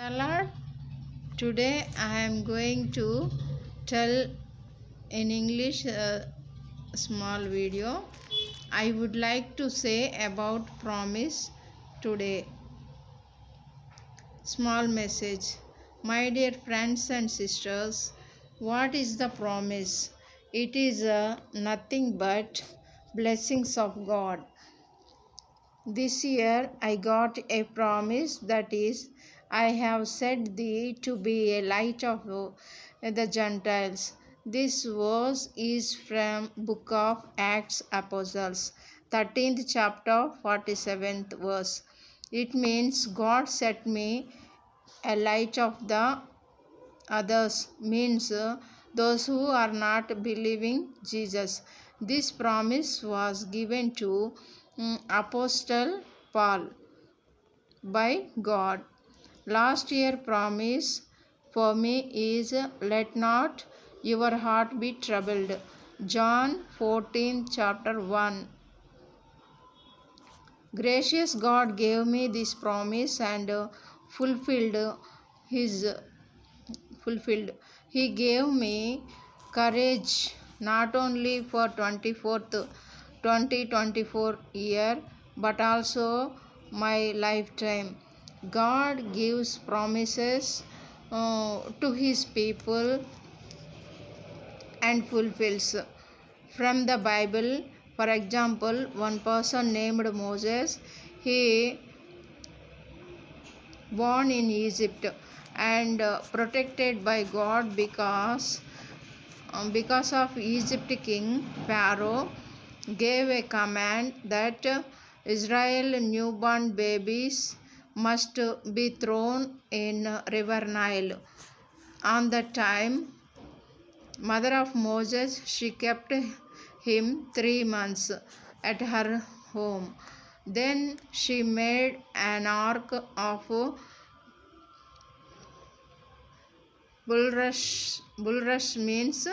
The Lord, today I am going to tell in English a small video. I would like to say about promise today. Small message. My dear friends and sisters, what is the promise? It is nothing but blessings of God. This year I got a promise, that is, I have set thee to be a light of the Gentiles. This verse is from Book of Acts Apostles, 13th chapter, 47th verse. It means God set me a light of the others, means those who are not believing Jesus. This promise was given to Apostle Paul by God. Last year promise for me is, let not your heart be troubled. John 14 chapter 1. Gracious God gave me this promise and fulfilled his fulfilled. He gave me courage not only for 2024 year but also my lifetime. God gives promises to his people and fulfills. From the Bible, for example, one person named Moses, he born in Egypt and protected by God because of Egypt king Pharaoh gave a command that Israel newborn babies must be thrown in river Nile. On that time, mother of Moses, she kept him 3 months at her home. Then she made an ark of bulrush means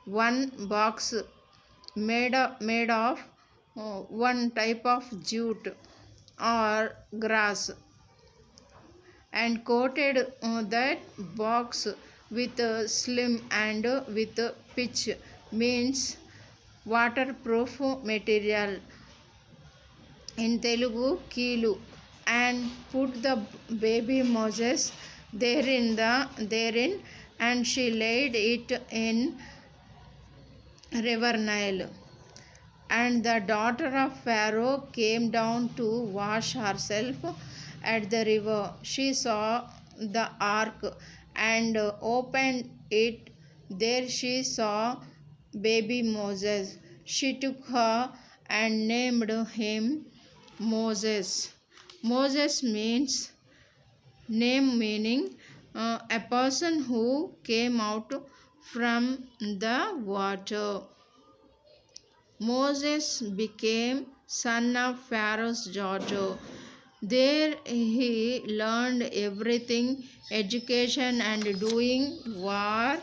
one box made of one type of jute or grass, and coated that box with slim and with pitch means waterproof material, in Telugu Keelu, and put the baby Moses therein, and she laid it in river Nile. And the daughter of Pharaoh came down to wash herself at the river. She saw the ark and opened it. There she saw baby Moses. She took her and named him Moses. Moses means name, meaning a person who came out from the water. Moses became son of Pharaoh's daughter. There he learned everything, education and doing war.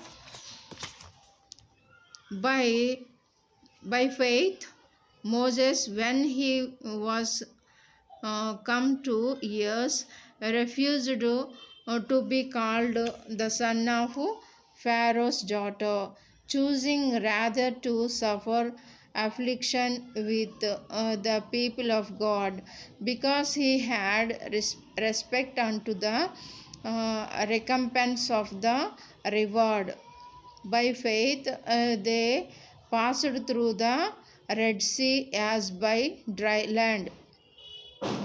By faith, Moses, when he was come to years, refused to be called the son of Pharaoh's daughter, choosing rather to suffer affliction with the people of God, because he had respect unto the recompense of the reward. By faith, they passed through the Red Sea as by dry land.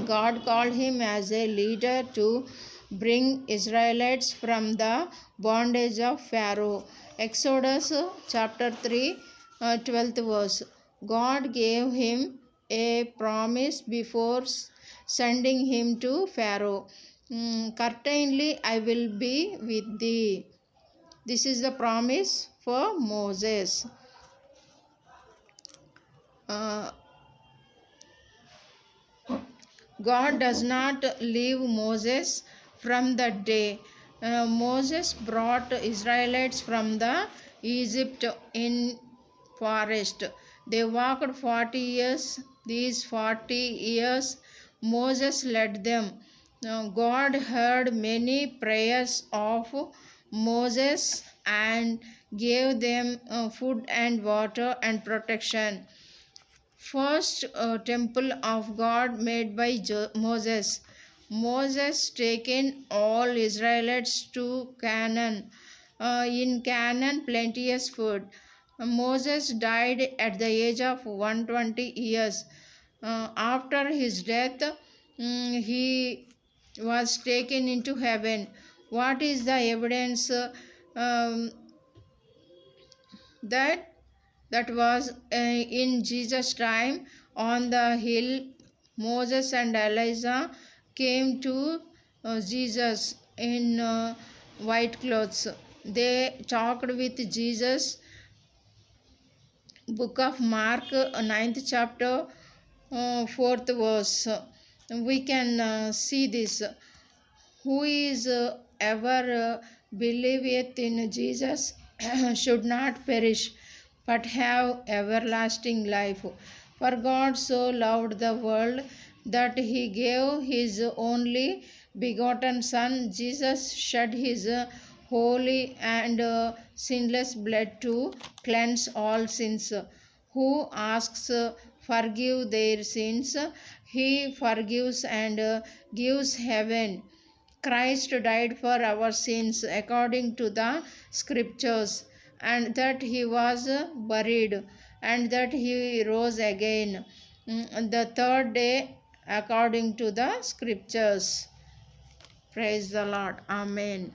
God called him as a leader to bring Israelites from the bondage of Pharaoh. Exodus chapter 3, 12th verse. God gave him a promise before sending him to Pharaoh. Certainly I will be with thee. This is the promise for Moses. God does not leave Moses from that day. Moses brought Israelites from the Egypt in forest. They walked 40 years. These 40 years Moses led them God heard many prayers of Moses and gave them food and water and protection. First temple of God made by Moses. Moses taken all Israelites to Canaan. In Canaan, plenteous food. Moses died at the age of 120 years. After his death, he was taken into heaven. What is the evidence that was in Jesus' time on the hill? Moses and Elijah came to Jesus in white clothes. They talked with Jesus. Book of Mark, 9th chapter, 4th verse. We can see this. Who is ever believeth in Jesus should not perish, but have everlasting life. For God so loved the world that he gave his only begotten Son. Jesus shed his holy and sinless blood to cleanse all sins. Who asks forgive their sins, he forgives and gives heaven. Christ died for our sins according to the scriptures, and that he was buried, and that he rose again the third day according to the scriptures. Praise the Lord. Amen.